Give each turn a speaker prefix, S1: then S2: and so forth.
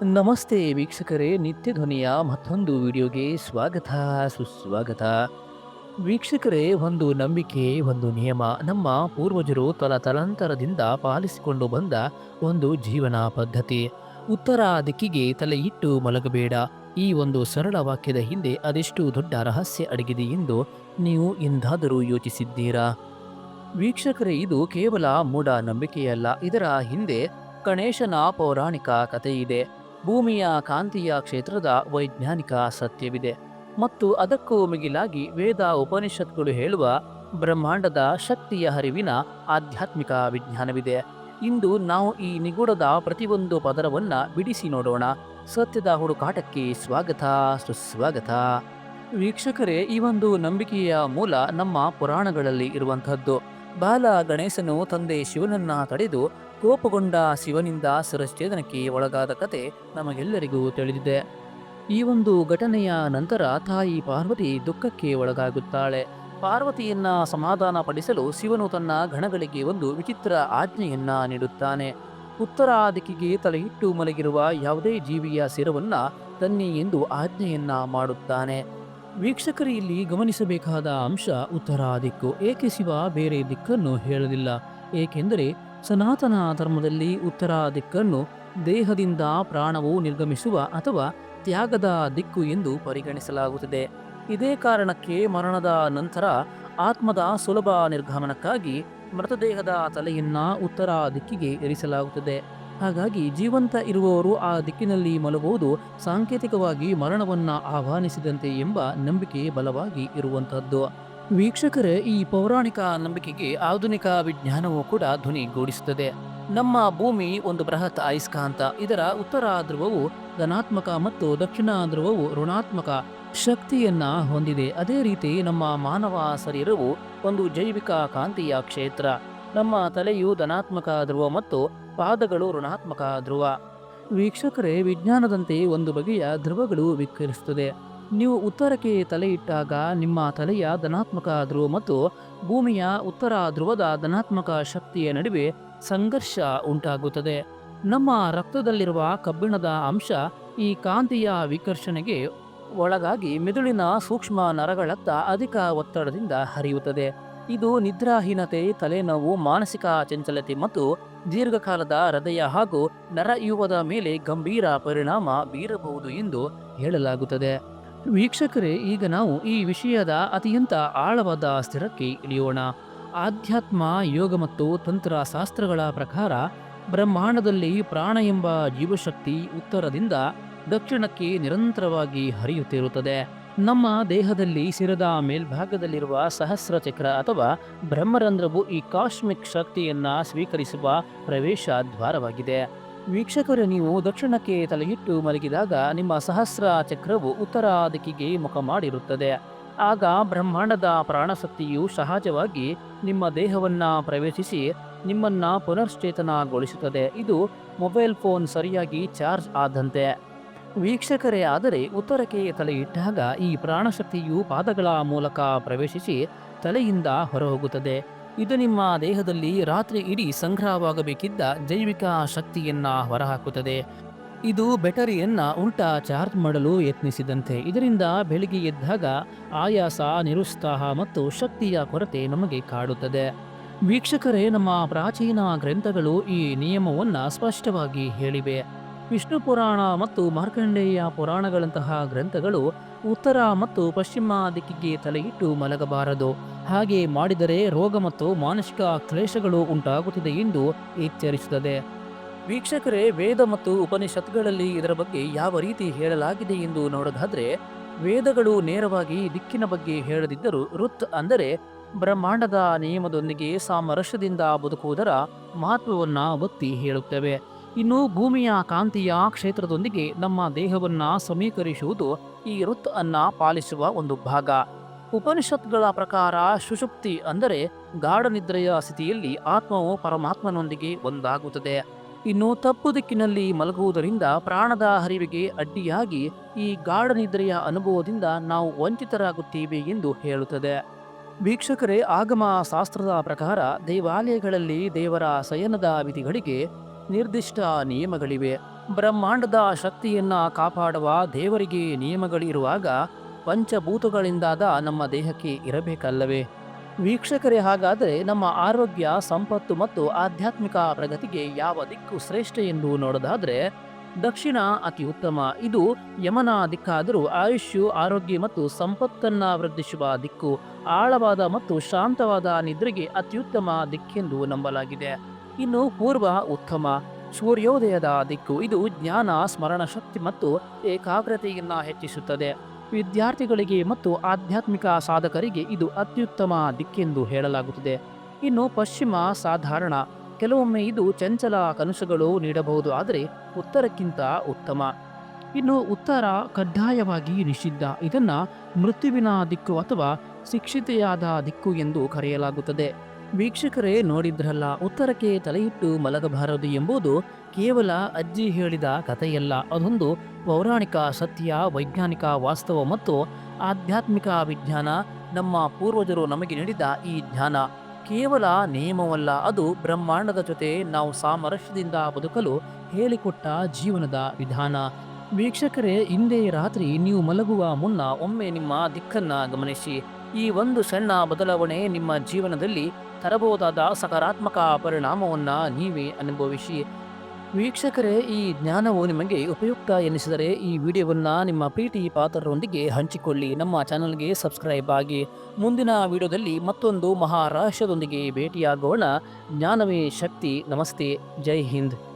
S1: ನಮಸ್ತೆ ವೀಕ್ಷಕರೇ, ನಿತ್ಯ ಧ್ವನಿಯ ಮತ್ತೊಂದು ವಿಡಿಯೋಗೆ ಸ್ವಾಗತ, ಸುಸ್ವಾಗತ. ವೀಕ್ಷಕರೇ, ಒಂದು ನಂಬಿಕೆ, ಒಂದು ನಿಯಮ ನಮ್ಮ ಪೂರ್ವಜರು ತಲತಲಾಂತರದಿಂದ ಪಾಲಿಸಿಕೊಂಡು ಬಂದ ಒಂದು ಜೀವನ ಪದ್ಧತಿ. ಉತ್ತರ ದಿಕ್ಕಿಗೆ ತಲೆ ಇಟ್ಟು ಮಲಗಬೇಡ. ಈ ಒಂದು ಸರಳ ವಾಕ್ಯದ ಹಿಂದೆ ಅದೆಷ್ಟು ದೊಡ್ಡ ರಹಸ್ಯ ಅಡಗಿದೆ ಎಂದು ನೀವು ಎಂದಾದರೂ ಯೋಚಿಸಿದ್ದೀರಾ? ವೀಕ್ಷಕರೇ, ಇದು ಕೇವಲ ಮೂಢ ನಂಬಿಕೆಯಲ್ಲ. ಇದರ ಹಿಂದೆ ಗಣೇಶನ ಪೌರಾಣಿಕ ಕಥೆಯಿದೆ. ಭೂಮಿಯ ಕಾಂತೀಯ ಕ್ಷೇತ್ರದ ವೈಜ್ಞಾನಿಕ ಸತ್ಯವಿದೆ. ಮತ್ತು ಅದಕ್ಕೂ ಮಿಗಿಲಾಗಿ ವೇದ ಉಪನಿಷತ್ಗಳು ಹೇಳುವ ಬ್ರಹ್ಮಾಂಡದ ಶಕ್ತಿಯ ಹರಿವಿನ ಆಧ್ಯಾತ್ಮಿಕ ವಿಜ್ಞಾನವಿದೆ. ಇಂದು ನಾವು ಈ ನಿಗೂಢದ ಪ್ರತಿಯೊಂದು ಪದರವನ್ನ ಬಿಡಿಸಿ ನೋಡೋಣ. ಸತ್ಯದ ಹುಡುಕಾಟಕ್ಕೆ ಸ್ವಾಗತ, ಸುಸ್ವಾಗತ. ವೀಕ್ಷಕರೇ, ಈ ಒಂದು ನಂಬಿಕೆಯ ಮೂಲ ನಮ್ಮ ಪುರಾಣಗಳಲ್ಲಿ ಇರುವಂತಹದ್ದು. ಬಾಲ ಗಣೇಶನು ತಂದೆ ಶಿವನನ್ನ ತಡೆದು ಕೋಪಗೊಂಡ ಶಿವನಿಂದ ಶಿರಚ್ಛೇದನಕ್ಕೆ ಒಳಗಾದ ಕತೆ ನಮಗೆಲ್ಲರಿಗೂ ತಿಳಿದಿದೆ. ಈ ಒಂದು ಘಟನೆಯ ನಂತರ ತಾಯಿ ಪಾರ್ವತಿ ದುಃಖಕ್ಕೆ ಒಳಗಾಗುತ್ತಾಳೆ. ಪಾರ್ವತಿಯನ್ನ ಸಮಾಧಾನ ಪಡಿಸಲು ಶಿವನು ತನ್ನ ಗಣಗಳಿಗೆ ಒಂದು ವಿಚಿತ್ರ ಆಜ್ಞೆಯನ್ನ ನೀಡುತ್ತಾನೆ. ಉತ್ತರ ದಿಕ್ಕಿಗೆ ತಲೆಯಿಟ್ಟು ಮಲಗಿರುವ ಯಾವುದೇ ಜೀವಿಯ ಶಿರವನ್ನ ತನ್ನಿ ಎಂದು ಆಜ್ಞೆಯನ್ನ ಮಾಡುತ್ತಾನೆ. ವೀಕ್ಷಕರು, ಇಲ್ಲಿ ಗಮನಿಸಬೇಕಾದ ಅಂಶ ಉತ್ತರ ದಿಕ್ಕು. ಏಕೆ ಶಿವ ಬೇರೆ ದಿಕ್ಕನ್ನು ಹೇಳಲಿಲ್ಲ? ಏಕೆಂದರೆ ಸನಾತನ ಧರ್ಮದಲ್ಲಿ ಉತ್ತರ ದಿಕ್ಕನ್ನು ದೇಹದಿಂದ ಪ್ರಾಣವು ನಿರ್ಗಮಿಸುವ ಅಥವಾ ತ್ಯಾಗದ ದಿಕ್ಕು ಎಂದು ಪರಿಗಣಿಸಲಾಗುತ್ತದೆ. ಇದೇ ಕಾರಣಕ್ಕೆ ಮರಣದ ನಂತರ ಆತ್ಮದ ಸುಲಭ ನಿರ್ಗಮನಕ್ಕಾಗಿ ಮೃತದೇಹದ ತಲೆಯನ್ನ ಉತ್ತರ ದಿಕ್ಕಿಗೆ ಇರಿಸಲಾಗುತ್ತದೆ. ಹಾಗಾಗಿ ಜೀವಂತ ಇರುವವರು ಆ ದಿಕ್ಕಿನಲ್ಲಿ ಮಲಗುವುದು ಸಾಂಕೇತಿಕವಾಗಿ ಮರಣವನ್ನ ಆಹ್ವಾನಿಸಿದಂತೆ ಎಂಬ ನಂಬಿಕೆ ಬಲವಾಗಿ ಇರುವಂತಹದ್ದು. ವೀಕ್ಷಕರೇ, ಈ ಪೌರಾಣಿಕ ನಂಬಿಕೆಗೆ ಆಧುನಿಕ ವಿಜ್ಞಾನವು ಕೂಡ ಧ್ವನಿಗೂಡಿಸುತ್ತದೆ. ನಮ್ಮ ಭೂಮಿ ಒಂದು ಬೃಹತ್ ಅಯಸ್ಕಾಂತ. ಇದರ ಉತ್ತರ ಧ್ರುವವು ಧನಾತ್ಮಕ ಮತ್ತು ದಕ್ಷಿಣ ಧ್ರುವವು ಋಣಾತ್ಮಕ ಶಕ್ತಿಯನ್ನ ಹೊಂದಿದೆ. ಅದೇ ರೀತಿ ನಮ್ಮ ಮಾನವ ಶರೀರವು ಒಂದು ಜೈವಿಕ ಕಾಂತೀಯ ಕ್ಷೇತ್ರ. ನಮ್ಮ ತಲೆಯು ಧನಾತ್ಮಕ ಧ್ರುವ ಮತ್ತು ಪಾದಗಳು ಋಣಾತ್ಮಕ ಧ್ರುವ. ವೀಕ್ಷಕರೇ, ವಿಜ್ಞಾನದಂತೆ ಒಂದು ಬಗೆಯ ಧ್ರುವಗಳು ವಿಕರಿಸುತ್ತದೆ. ನೀವು ಉತ್ತರಕ್ಕೆ ತಲೆ ಇಟ್ಟಾಗ ನಿಮ್ಮ ತಲೆಯ ಧನಾತ್ಮಕ ಧ್ರುವ ಮತ್ತು ಭೂಮಿಯ ಉತ್ತರ ಧ್ರುವದ ಧನಾತ್ಮಕ ಶಕ್ತಿಯ ನಡುವೆ ಸಂಘರ್ಷ ಉಂಟಾಗುತ್ತದೆ. ನಮ್ಮ ರಕ್ತದಲ್ಲಿರುವ ಕಬ್ಬಿಣದ ಅಂಶ ಈ ಕಾಂತೀಯ ವಿಕರ್ಷಣೆಗೆ ಒಳಗಾಗಿ ಮೆದುಳಿನ ಸೂಕ್ಷ್ಮ ನರಗಳತ್ತ ಅಧಿಕ ಒತ್ತಡದಿಂದ ಹರಿಯುತ್ತದೆ. ಇದು ನಿದ್ರಾಹೀನತೆ, ತಲೆನೋವು, ಮಾನಸಿಕ ಚಂಚಲತೆ ಮತ್ತು ದೀರ್ಘಕಾಲದ ಹೃದಯ ಹಾಗೂ ನರವ್ಯೂಹದ ಮೇಲೆ ಗಂಭೀರ ಪರಿಣಾಮ ಬೀರಬಹುದು ಎಂದು ಹೇಳಲಾಗುತ್ತದೆ. ವೀಕ್ಷಕರೇ, ಈಗ ನಾವು ಈ ವಿಷಯದ ಅತ್ಯಂತ ಆಳವಾದ ಸ್ಥಿರಕ್ಕೆ ಇಳಿಯೋಣ. ಆಧ್ಯಾತ್ಮ, ಯೋಗ ಮತ್ತು ತಂತ್ರಶಾಸ್ತ್ರಗಳ ಪ್ರಕಾರ ಬ್ರಹ್ಮಾಂಡದಲ್ಲಿ ಪ್ರಾಣ ಎಂಬ ಜೀವಶಕ್ತಿ ಉತ್ತರದಿಂದ ದಕ್ಷಿಣಕ್ಕೆ ನಿರಂತರವಾಗಿ ಹರಿಯುತ್ತಿರುತ್ತದೆ. ನಮ್ಮ ದೇಹದಲ್ಲಿ ಶಿರದ ಮೇಲ್ಭಾಗದಲ್ಲಿರುವ ಸಹಸ್ರ ಚಕ್ರ ಅಥವಾ ಬ್ರಹ್ಮರಂಧ್ರವು ಈ ಕಾಸ್ಮಿಕ್ ಶಕ್ತಿಯನ್ನ ಸ್ವೀಕರಿಸುವ ಪ್ರವೇಶ ದ್ವಾರವಾಗಿದೆ. ವೀಕ್ಷಕರು, ನೀವು ದಕ್ಷಿಣಕ್ಕೆ ತಲೆಯಿಟ್ಟು ಮಲಗಿದಾಗ ನಿಮ್ಮ ಸಹಸ್ರ ಚಕ್ರವು ಉತ್ತರ ದಿಕ್ಕಿಗೆ ಮುಖ ಮಾಡಿರುತ್ತದೆ. ಆಗ ಬ್ರಹ್ಮಾಂಡದ ಪ್ರಾಣಶಕ್ತಿಯು ಸಹಜವಾಗಿ ನಿಮ್ಮ ದೇಹವನ್ನ ಪ್ರವೇಶಿಸಿ ನಿಮ್ಮನ್ನ ಪುನಶ್ಚೇತನಗೊಳಿಸುತ್ತದೆ. ಇದು ಮೊಬೈಲ್ ಫೋನ್ ಸರಿಯಾಗಿ ಚಾರ್ಜ್ ಆದಂತೆ. ವೀಕ್ಷಕರೇ, ಆದರೆ ಉತ್ತರಕ್ಕೆ ತಲೆ ಇಟ್ಟಾಗ ಈ ಪ್ರಾಣಶಕ್ತಿಯು ಪಾದಗಳ ಮೂಲಕ ಪ್ರವೇಶಿಸಿ ತಲೆಯಿಂದ ಹೊರಹೋಗುತ್ತದೆ. ಇದು ನಿಮ್ಮ ದೇಹದಲ್ಲಿ ರಾತ್ರಿ ಇಡೀ ಸಂಗ್ರಹವಾಗಬೇಕಿದ್ದ ಜೈವಿಕ ಶಕ್ತಿಯನ್ನ ಹೊರಹಾಕುತ್ತದೆ. ಇದು ಬ್ಯಾಟರಿಯನ್ನ ಉಲ್ಟಾ ಚಾರ್ಜ್ ಮಾಡಲು ಯತ್ನಿಸಿದಂತೆ. ಇದರಿಂದ ಬೆಳಿಗ್ಗೆ ಎದ್ದಾಗ ಆಯಾಸ, ನಿರುತ್ಸಾಹ ಮತ್ತು ಶಕ್ತಿಯ ಕೊರತೆ ನಮಗೆ ಕಾಡುತ್ತದೆ. ವೀಕ್ಷಕರೇ, ನಮ್ಮ ಪ್ರಾಚೀನ ಗ್ರಂಥಗಳು ಈ ನಿಯಮವನ್ನ ಸ್ಪಷ್ಟವಾಗಿ ಹೇಳಿವೆ. ವಿಷ್ಣು ಪುರಾಣ ಮತ್ತು ಮಾರ್ಕಂಡೇಯ ಪುರಾಣಗಳಂತಹ ಗ್ರಂಥಗಳು ಉತ್ತರ ಮತ್ತು ಪಶ್ಚಿಮ ದಿಕ್ಕಿಗೆ ತಲೆಯಿಟ್ಟು ಮಲಗಬಾರದು. ಹಾಗೆ ಮಾಡಿದರೆ ರೋಗ ಮತ್ತು ಮಾನಸಿಕ ಕ್ಲೇಶಗಳು ಉಂಟಾಗುತ್ತದೆ ಎಂದು ಎಚ್ಚರಿಸುತ್ತದೆ. ವೀಕ್ಷಕರೇ, ವೇದ ಮತ್ತು ಉಪನಿಷತ್ಗಳಲ್ಲಿ ಇದರ ಬಗ್ಗೆ ಯಾವ ರೀತಿ ಹೇಳಲಾಗಿದೆ ಎಂದು ನೋಡೋದಾದ್ರೆ, ವೇದಗಳು ನೇರವಾಗಿ ದಿಕ್ಕಿನ ಬಗ್ಗೆ ಹೇಳದಿದ್ದರೂ ಋತ್ ಅಂದರೆ ಬ್ರಹ್ಮಾಂಡದ ನಿಯಮದೊಂದಿಗೆ ಸಾಮರಸ್ಯದಿಂದ ಬದುಕುವುದರ ಮಹತ್ವವನ್ನ ಒತ್ತಿ ಹೇಳುತ್ತವೆ. ಇನ್ನು ಭೂಮಿಯ ಕಾಂತೀಯ ಕ್ಷೇತ್ರದೊಂದಿಗೆ ನಮ್ಮ ದೇಹವನ್ನ ಸಮೀಕರಿಸುವುದು ಈ ಋತ್ ಅನ್ನ ಪಾಲಿಸುವ ಒಂದು ಭಾಗ. ಉಪನಿಷತ್ಗಳ ಪ್ರಕಾರ ಸುಷುಪ್ತಿ ಅಂದರೆ ಗಾಢ ನಿದ್ರೆಯ ಸ್ಥಿತಿಯಲ್ಲಿ ಆತ್ಮವು ಪರಮಾತ್ಮನೊಂದಿಗೆ ಒಂದಾಗುತ್ತದೆ. ಇನ್ನು ತಪ್ಪು ದಿಕ್ಕಿನಲ್ಲಿ ಮಲಗುವುದರಿಂದ ಪ್ರಾಣದ ಹರಿವಿಗೆ ಅಡ್ಡಿಯಾಗಿ ಈ ಗಾಢ ನಿದ್ರೆಯ ಅನುಭವದಿಂದ ನಾವು ವಂಚಿತರಾಗುತ್ತೇವೆ ಎಂದು ಹೇಳುತ್ತದೆ. ವೀಕ್ಷಕರೇ, ಆಗಮ ಶಾಸ್ತ್ರದ ಪ್ರಕಾರ ದೇವಾಲಯಗಳಲ್ಲಿ ದೇವರ ಶಯನದ ವಿಧಿಗಳಿಗೆ ನಿರ್ದಿಷ್ಟ ನಿಯಮಗಳಿವೆ. ಬ್ರಹ್ಮಾಂಡದ ಶಕ್ತಿಯನ್ನ ಕಾಪಾಡುವ ದೇವರಿಗೆ ನಿಯಮಗಳಿರುವಾಗ ಪಂಚಭೂತಗಳಿಂದಾದ ನಮ್ಮ ದೇಹಕ್ಕೆ ಇರಬೇಕಲ್ಲವೇ? ವೀಕ್ಷಕರೇ, ಹಾಗಾದರೆ ನಮ್ಮ ಆರೋಗ್ಯ, ಸಂಪತ್ತು ಮತ್ತು ಆಧ್ಯಾತ್ಮಿಕ ಪ್ರಗತಿಗೆ ಯಾವ ದಿಕ್ಕು ಶ್ರೇಷ್ಠ ಎಂದು ನೋಡೋದಾದ್ರೆ ದಕ್ಷಿಣ ಅತಿ ಉತ್ತಮ. ಇದು ಯಮನ ದಿಕ್ಕಾದರೂ ಆಯುಷ್ಯು, ಆರೋಗ್ಯ ಮತ್ತು ಸಂಪತ್ತನ್ನ ವೃದ್ಧಿಸುವ ದಿಕ್ಕು. ಆಳವಾದ ಮತ್ತು ಶಾಂತವಾದ ನಿದ್ರೆಗೆ ಅತ್ಯುತ್ತಮ ದಿಕ್ಕೆಂದು ನಂಬಲಾಗಿದೆ. ಇನ್ನು ಪೂರ್ವ ಉತ್ತಮ, ಸೂರ್ಯೋದಯದ ದಿಕ್ಕು. ಇದು ಜ್ಞಾನ, ಸ್ಮರಣ ಶಕ್ತಿ ಮತ್ತು ಏಕಾಗ್ರತೆಯನ್ನ ಹೆಚ್ಚಿಸುತ್ತದೆ. ವಿದ್ಯಾರ್ಥಿಗಳಿಗೆ ಮತ್ತು ಆಧ್ಯಾತ್ಮಿಕ ಸಾಧಕರಿಗೆ ಇದು ಅತ್ಯುತ್ತಮ ದಿಕ್ಕೆಂದು ಹೇಳಲಾಗುತ್ತದೆ. ಇನ್ನು ಪಶ್ಚಿಮ ಸಾಧಾರಣ, ಕೆಲವೊಮ್ಮೆ ಇದು ಚಂಚಲ ಕನಸುಗಳು ನೀಡಬಹುದು, ಆದರೆ ಉತ್ತರಕ್ಕಿಂತ ಉತ್ತಮ. ಇನ್ನು ಉತ್ತರ ಕಡ್ಡಾಯವಾಗಿ ನಿಷಿದ್ಧ. ಇದನ್ನ ಮೃತ್ಯುವಿನ ದಿಕ್ಕು ಅಥವಾ ಶಿಕ್ಷಿತೆಯಾದ ದಿಕ್ಕು ಎಂದು ಕರೆಯಲಾಗುತ್ತದೆ. ವೀಕ್ಷಕರೇ, ನೋಡಿದ್ರಲ್ಲ, ಉತ್ತರಕ್ಕೆ ತಲೆಯಿಟ್ಟು ಮಲಗಬಾರದು ಎಂಬುದು ಕೇವಲ ಅಜ್ಜಿ ಹೇಳಿದ ಕಥೆಯಲ್ಲ. ಅದೊಂದು ಪೌರಾಣಿಕ ಸತ್ಯ, ವೈಜ್ಞಾನಿಕ ವಾಸ್ತವ ಮತ್ತು ಆಧ್ಯಾತ್ಮಿಕ ವಿಜ್ಞಾನ. ನಮ್ಮ ಪೂರ್ವಜರು ನಮಗೆ ನೀಡಿದ ಈ ಜ್ಞಾನ ಕೇವಲ ನಿಯಮವಲ್ಲ, ಅದು ಬ್ರಹ್ಮಾಂಡದ ಜೊತೆ ನಾವು ಸಾಮರಸ್ಯದಿಂದ ಬದುಕಲು ಹೇಳಿಕೊಟ್ಟ ಜೀವನದ ವಿಧಾನ. ವೀಕ್ಷಕರೇ, ಇಂದೇ ರಾತ್ರಿ ನೀವು ಮಲಗುವ ಮುನ್ನ ಒಮ್ಮೆ ನಿಮ್ಮ ದಿಕ್ಕನ್ನ ಗಮನಿಸಿ. ಈ ಒಂದು ಸಣ್ಣ ಬದಲಾವಣೆ ನಿಮ್ಮ ಜೀವನದಲ್ಲಿ ತರಬಹುದಾದ ಸಕಾರಾತ್ಮಕ ಪರಿಣಾಮವನ್ನ ನೀವೇ ಅನುಭವಿಸಿ. ವೀಕ್ಷಕರೇ, ಈ ಜ್ಞಾನವು ನಿಮಗೆ ಉಪಯುಕ್ತ ಎನಿಸಿದರೆ ಈ ವಿಡಿಯೋವನ್ನು ನಿಮ್ಮ ಪ್ರೀತಿ ಪಾತ್ರರೊಂದಿಗೆ ಹಂಚಿಕೊಳ್ಳಿ. ನಮ್ಮ ಚಾನಲ್ಗೆ ಸಬ್ಸ್ಕ್ರೈಬ್ ಆಗಿ. ಮುಂದಿನ ವಿಡಿಯೋದಲ್ಲಿ ಮತ್ತೊಂದು ಮಹಾರಹಸ್ಯದೊಂದಿಗೆ ಭೇಟಿಯಾಗೋಣ. ಜ್ಞಾನವೇ ಶಕ್ತಿ. ನಮಸ್ತೆ. ಜೈ ಹಿಂದ್.